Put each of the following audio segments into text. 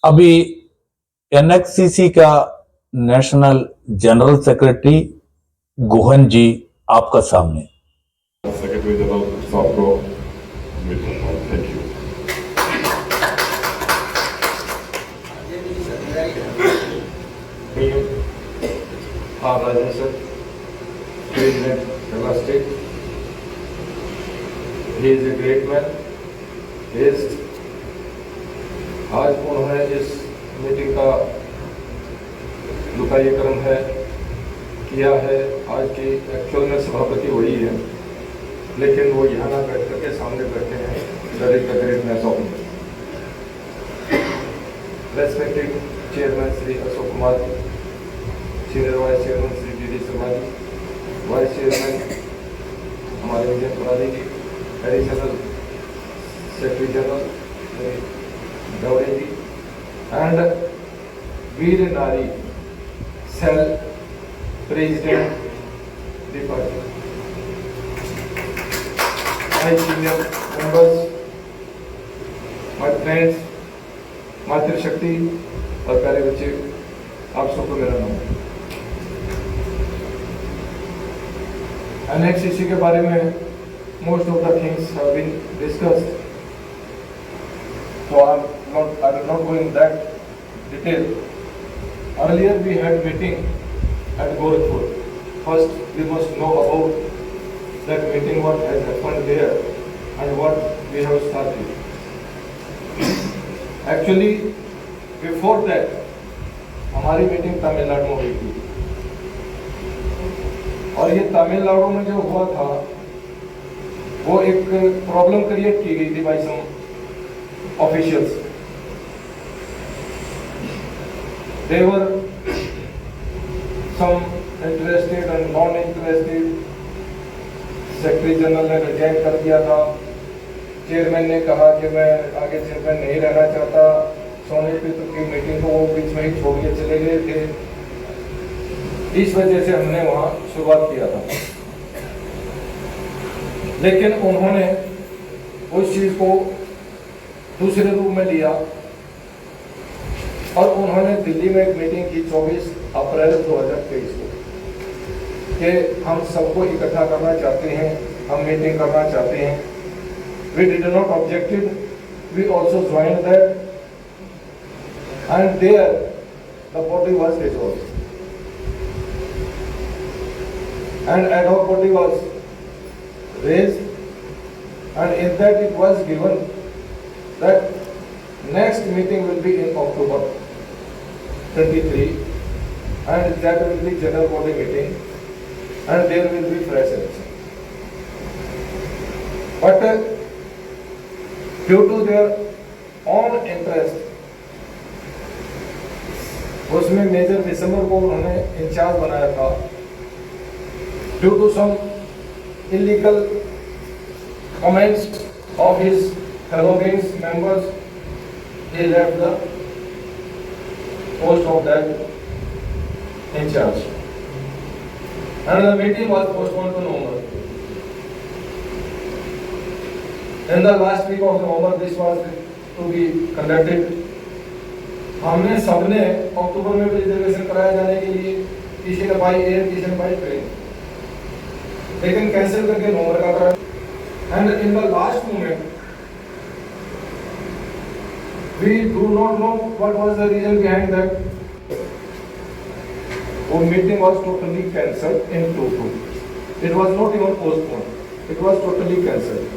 अभी एनएचसीसी का national general secretary गुहन जी आपका सामने। सेक्रेटरी जनरल साहब को thank you. Rajesh president Kerala state, he is a great man. आज उन्होंने इस मीटिंग का लुकायक्रम है किया है। आज की एक्चुअल में सभापति वही है, लेकिन वो यहाँ ना बैठ करके सामने बैठे हैं। That is the greatness of respected chairman Shri Ashok Kumar ji, senior vice chairman Shri D Sharma ji, vice chairman हमारे विजय पुरानी जी, एडिशनल सेक्रेटरी जनरल दौड़े जी, and Veer Nari cell president department, my senior members, my friends, मातृशक्ति और प्यारे बच्चे, आप सबको मेरा नमस्कार। एनएचसीसी के बारे में most of the things have been discussed, so I will not go in that detail. Earlier we had meeting at Gorakhpur. First we must know about that meeting, what has happened there and what we have started. Actually before that हमारी meeting Tamil Nadu में हुई थी, और ये तमिलनाडु में जो हुआ था वो एक प्रॉब्लम क्रिएट की गई थी by some officials. They were some interested and non-interested. Secretary general ने रिजाइन कर दिया था। चेयरमैन ने कहा कि मैं आगे चेयरमैन नहीं रहना चाहता। सोने पे तो की मीटिंग को वो बीच में ही छोड़ के चले गए थे। इस वजह से हमने वहाँ शुरुआत किया था, लेकिन उन्होंने उस चीज को दूसरे रूप में लिया और उन्होंने दिल्ली में एक मीटिंग की 24 अप्रैल 2023 को कि हम सबको इकट्ठा करना चाहते हैं, हम मीटिंग करना चाहते हैं। We did not objected, we also joined that, and there the body was dissolved and ad hoc body was raised, and in that it was given that next meeting will be in October 23 and that will be general body meeting and there will be fresh election. But due to their own interest, उसमें major दिसंबर को उन्होंने incharge बनाया था। Due to some illegal comments of his fellow beings members, he left the post of that in charge, and the meeting was postponed to November. In the last week of November this was to be conducted. हमने सबने अक्टूबर में reservation कराया जाने के लिए, किसी ने by air, किसी ने बाई ट्रेन, लेकिन कैंसिल करके नवंबर का कराया। And in the last moment we do not know what was the reason behind that. वो meeting was totally cancelled in total. It was not even postponed. It was totally cancelled.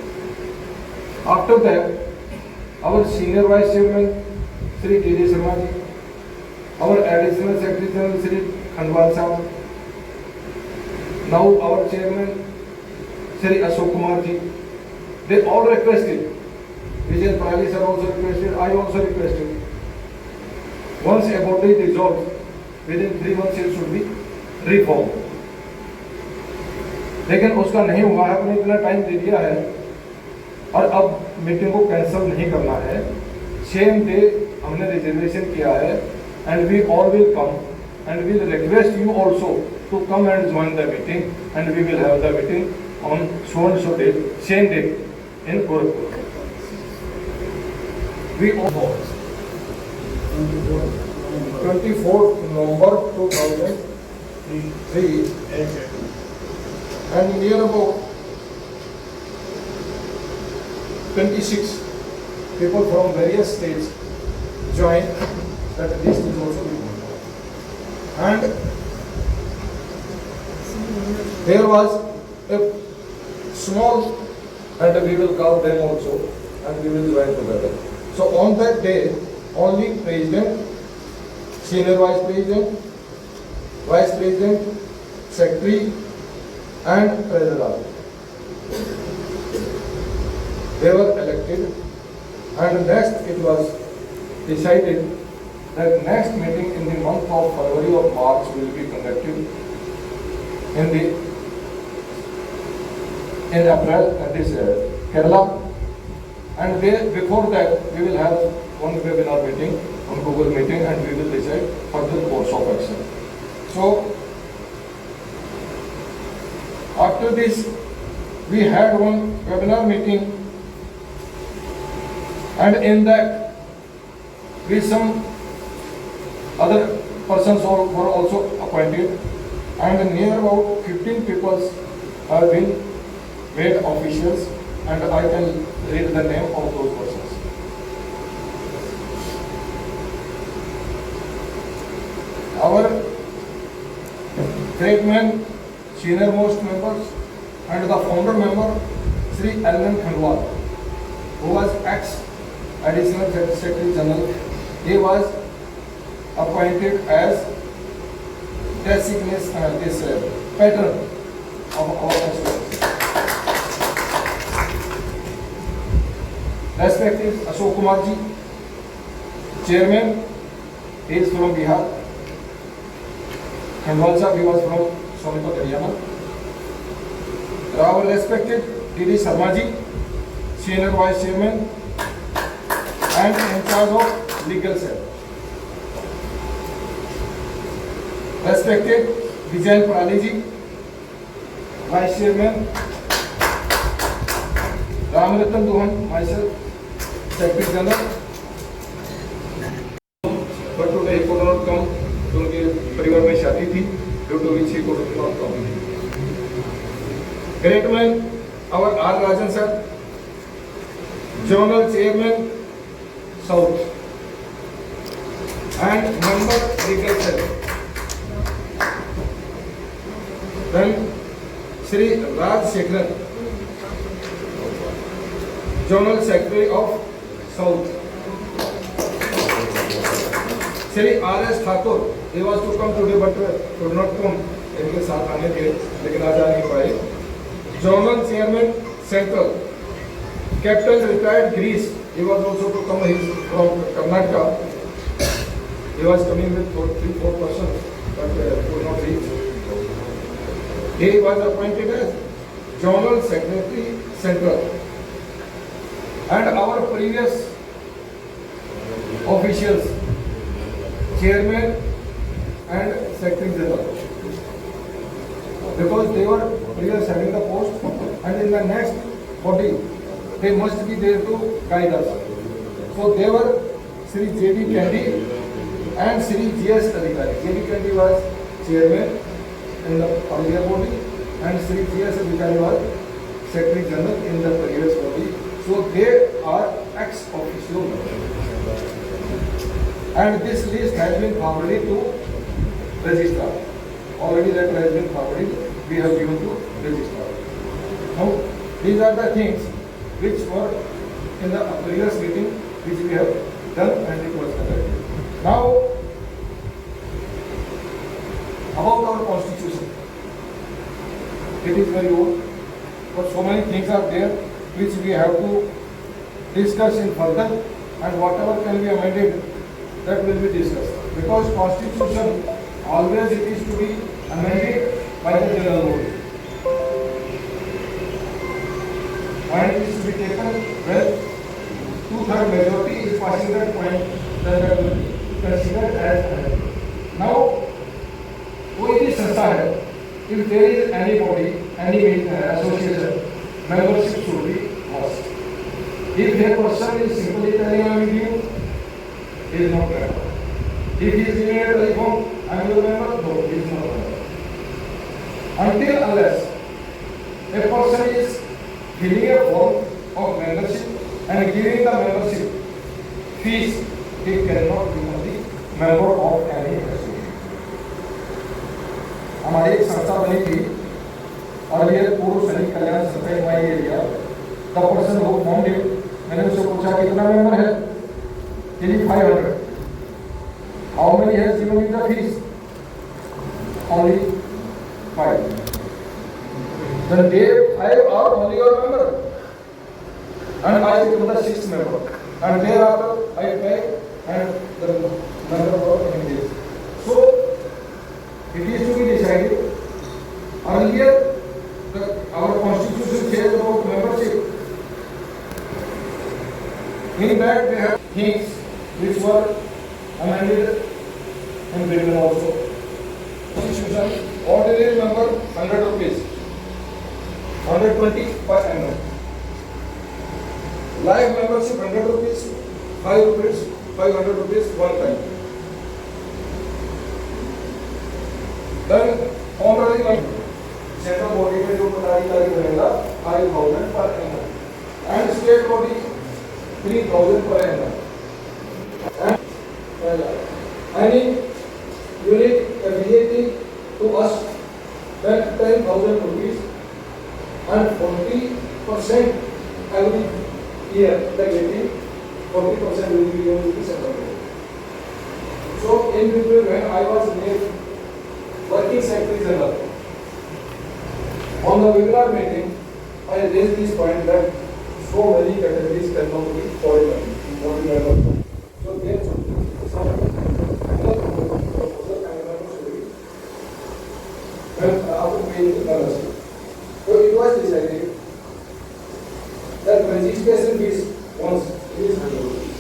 After that, our senior vice chairman Shri D. Sharma ji, our additional secretary general Shri Khandwal Sahab, now our chairman Shri Ashok Kumar ji, they all requested. Vijay Prali sir also requested. I also requested. Once a body dissolved, within 3 months it should be reformed. लेकिन उसका नहीं हुआ है, अपने इतना time दे दिया है और अब मीटिंग को कैंसिल नहीं करना है। सेम डे हमने रिजर्वेशन किया है and we all will come and we will request you also to come and join the meeting, and we will have the meeting on so and so date, same date in Gorakhpur. We all 24th November 2003, and near about 26 people from various states joined that list is also given. And there was a small, and we will call them also, and we will join together. So on that day, only president, senior vice president, secretary, and treasurer, they were elected. And next it was decided that next meeting in the month of February or March will be conducted in April, that is Kerala. And there, before that, we will have one webinar meeting, one Google meeting, and we will decide further course of action. So, after this, we had one webinar meeting, and in that, with some other persons were also appointed, and near about 15 people have been made officials, and I can read the name of those persons. Our great men, senior most members, and the founder member, Sri Allan Khandwal, who was ex-additional Secretary General, he was appointed as this patron of our festival. Respected Ashok Kumar ji, chairman, he is from Bihar. Khandwal sahab, he was from Sonipat, Haryana. Our respected D.D. Sharma ji, senior vice chairman and in charge of legal cell. Respected Vijay Prali ji, vice chairman. Ramaratan Duhan, myself, Secretary General. But today he could not come, क्योंकि परिवार में शादी थी, due to which he could not come. Great man, our R. Rajan sir, Journal Chairman, South, and member legal cell. Then Sri Raj Shekharan, Journal Secretary of South. Sri R.S. Thakur, he was to come today but could not come. इनके साथ आने थे, लेकिन आज आ नहीं पाए. Journal Chairman Central. Captain retired Greece, he was also to come. He is from Karnataka. He was coming with 3-4 persons, but could not reach. He was appointed as Journal Secretary Central. And our previous officials, chairman and secretary general, because they were previous having the post, and in the next body they must be there to guide us. So they were Sri J.D. Kendi and Sri G.S. Adhikari. J.D. Kendi was chairman in the earlier body, and Sri G.S. Adhikari was secretary general in the previous body. So they are ex-officio members. And this list has been forwarded to registrar. Already that has been forwarded, we have given to registrar. Now, these are the things which were in the previous meeting, which we have done and it was conducted. Now, about our constitution. It is very old, but so many things are there which we have to discuss in further, and whatever can be amended, that will be discussed. Because constitution always it is to be amended by the general vote. And it is to be taken when 2/3 majority is passing that point, then that will be considered as amended. Now, कोई भी संस्था है, if there is any body, any association, membership should be must. If a person is simply telling I am with you, he is not correct. If he is giving a telephone, I am your member. No, he is not a member. Until unless a person is filling a form of membership and giving the membership fees, he cannot become the member of any association. हमारी एक संस्था बनी थी और ये पूर्व सैनिक कल्याण संस्था in my area. The person who formed it, मैंने उससे पूछा कितना मेंबर है? He is 500. How many has given you the fees? Only 5. Then they 5 are only your member. And I become the 6th member. And thereafter I pay and the member of English. So it is to be decided. Earlier, our constitution says about membership. In that we have things which were amended in between also. Constitution, ordinary member 100 rupees, 120 per annum. Life membership 100 rupees, 5 rupees, 500 rupees one time. Then honorary member, central body में जो पदाधिकारी बनेगा 5,000 per annum, and state body 3,000 per annum. And any unit affiliating to us, then 10,000 rupees and 40% every year, like 40% will be given to the central government. So in between, when I was made working secretary general, on the webinar meeting, I raised this point that so many categories cannot be foreign members. So there should be some proposal and should be when after paying the membership. So it was decided that registration fees once is 100 rupees.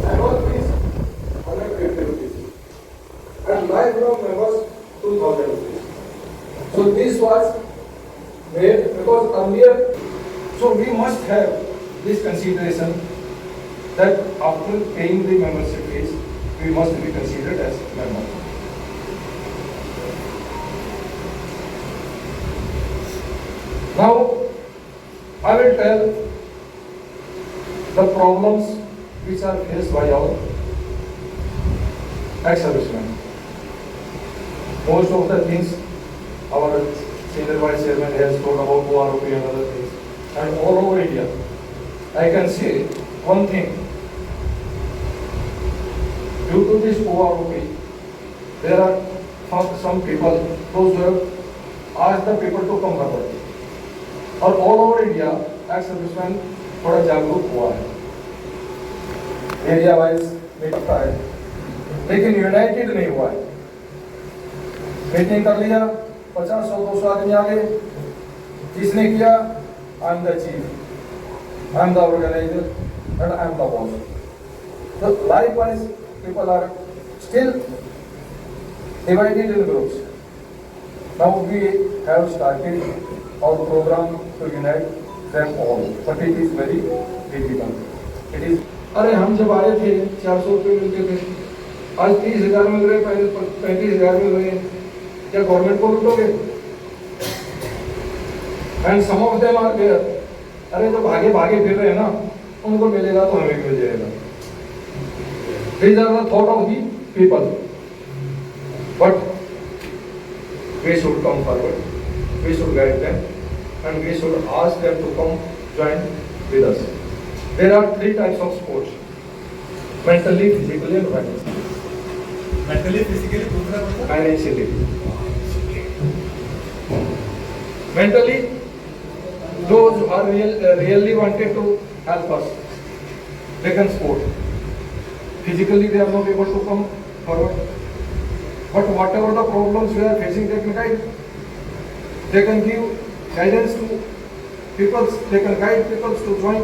Annual fees 150 rupees. And lifelong members 2,000 rupees. So this was made because earlier, so we must have this consideration that after paying the membership fees, we must be considered as members. Now, I will tell the problems which are faced by our ex-servicemen. Most of the things our senior vice chairman has told about OROP and other things. And all over India, I can say one thing. Due to this OROP, there are some people, those who have asked the people to come forward. और all over India ex serviceman थोड़ा जागरूक हुआ है, area wise मिलता है, लेकिन United नहीं हुआ है. मीटिंग कर लिया, 50-100-200 आदमी आ गए, जिसने किया I am the chief, I am the organiser and I am the boss. So likewise people are still divided in groups. Now we have started our program to unite them all, but it is very difficult. It is. अरे हम जब आए थे 400 रुपये मिलते थे, आज 30,000 मिल रहे, पहले 35,000 मिल रहे हैं. क्या गवर्नमेंट को लूटोगे? And some of them are there. अरे जो भागे भागे फिर रहे हैं ना, उनको मिलेगा तो हमें भी मिल जाएगा. These are the thought of the people. But we should come forward. We should guide them. And we should ask them to come join with us. There are 3 types of sports: mentally, physically, and financially. Mentally, physically, Financially. Mentally, those who are really wanted to help us, they can sport. Physically, they are not able to come forward. But whatever the problems we are facing, they can guide. They can give guidance to people, they can guide people to join.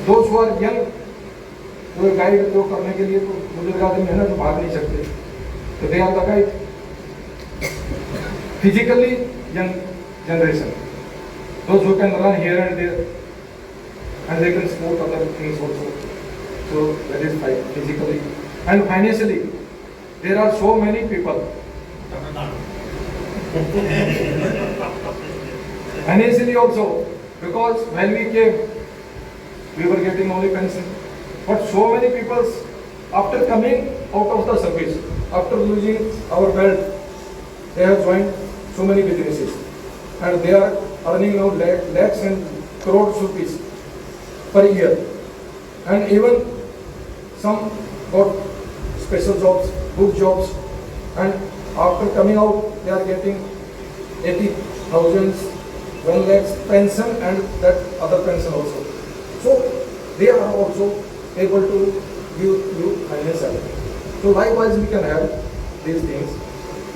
Those who are young, जो guide जो करने के लिए तो बुजुर्ग आदमी है ना, जो भाग नहीं सकते, तो they are the guide. Physically young generation, those who can run here and there, and they can support other things also. So that is physically and financially. There are so many people. Financially also, because when we came, we were getting only pension. But so many people, after coming out of the service, after losing our belt, they have joined so many businesses, and they are earning now lakhs and crores rupees per year, and even some got special jobs, good jobs, and after coming out, they are getting 80,000, 1 lakhs pension and that other pension also. So they are also able to give you finance salary. So likewise we can have these things.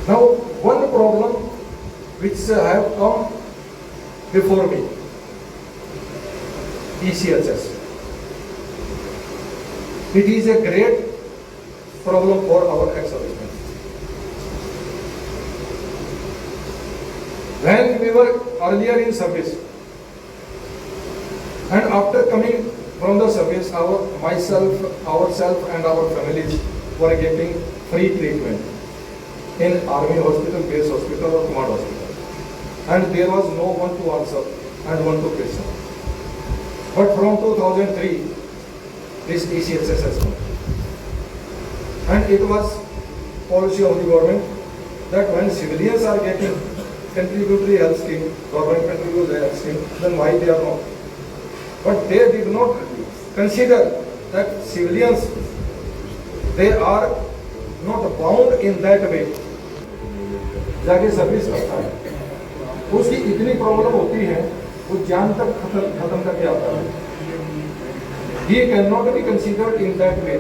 Now one problem which have come before me, ECHS. It is a great problem for our ex-servicemen. When we were earlier in service, and after coming from the service, ourselves and our families were getting free treatment in army hospital, base hospital or command hospital. And there was no one to answer and one to question. But from 2003, this ECHS has come. And it was policy of the government that when civilians are getting contributory health scheme, government contributory health scheme, then why they are not? But they did not consider that civilians, they are not bound in that way. जाके service करता है, उसकी इतनी problem होती है, वो जान तक खत्म करके आता है. He cannot be considered in that way,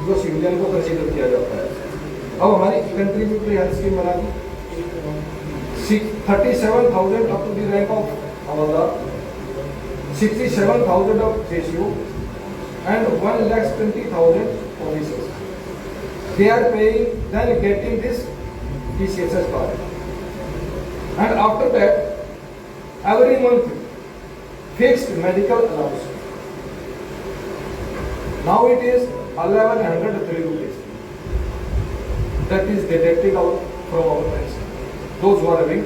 जो सिविलियन को कंसीडर किया जाता है. अब हमारी कंट्रीब्यूटरी हेल्थ स्कीम बना दी, 37,000 up to the rank of Havaldar, 67,000 of JCO, and 1,20,000 officers. They are paying, then getting this ECHS card. And after that, every month, fixed medical allowance. Now it is 1,103 rupees. That is deducted out from our pension. Those who are having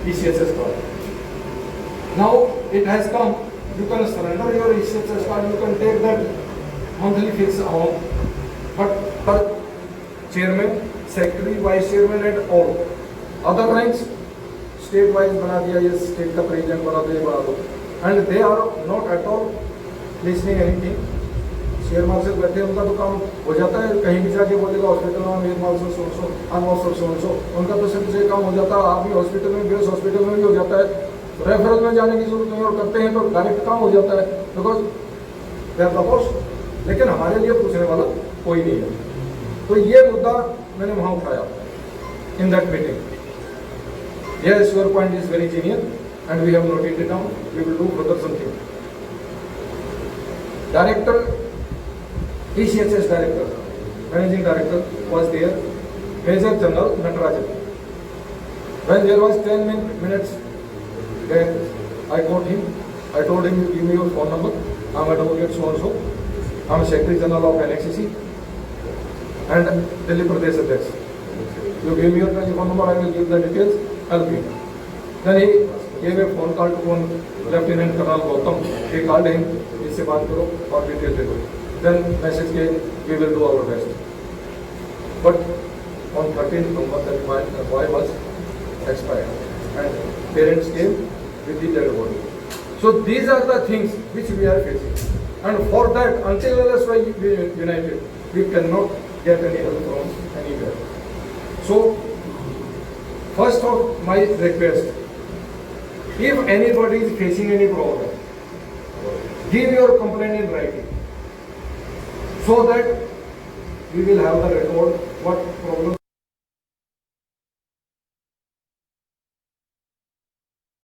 ECHS card. Now it has come, you can surrender your ECHS card, you can take that monthly fixed amount. But chairman, secretary, vice chairman and all other ranks, state wise बना दिया, ये state का president बना दो, and they are not at all listening anything. शेयर marshal बैठे, उनका तो काम हो जाता है, कहीं भी जाके बोलेगा हॉस्पिटल में मेयर मार्शल सोनसो, अनमार्शल सोनसो, उनका तो सिर्फ से काम हो जाता है. आप भी हॉस्पिटल में, बेस हॉस्पिटल में भी हो जाता है, रेफरल में जाने की जरूरत नहीं, और करते हैं तो डायरेक्ट काम हो जाता है, because they are the post. लेकिन हमारे लिए पूछने वाला कोई नहीं है. तो ये मुद्दा मैंने वहाँ उठाया in that meeting. Yes, your point is very genuine and we have noted it down. We will do further something. Director, ECHS director, managing director was there, Major General Natarajan. When there was 10 minutes, then I called him. I told him, give me your phone number. I'm advocate so and so. I'm Secretary General of NXCC and Delhi Pradesh Adhyaksh. You give me your phone number, I will give the details. Help me. Then he gave a phone call to one Lieutenant Colonel Gautam. He called him, इससे बात करो और detail दे दो. Then message came, we will do our best. But on 13th November, that boy was expired and parents came with the dead body. So these are the things which we are facing. And for that, until unless we are united, we cannot get any help from anywhere. So first of my request, if anybody is facing any problem, give your complaint in writing so that we will have the record what problem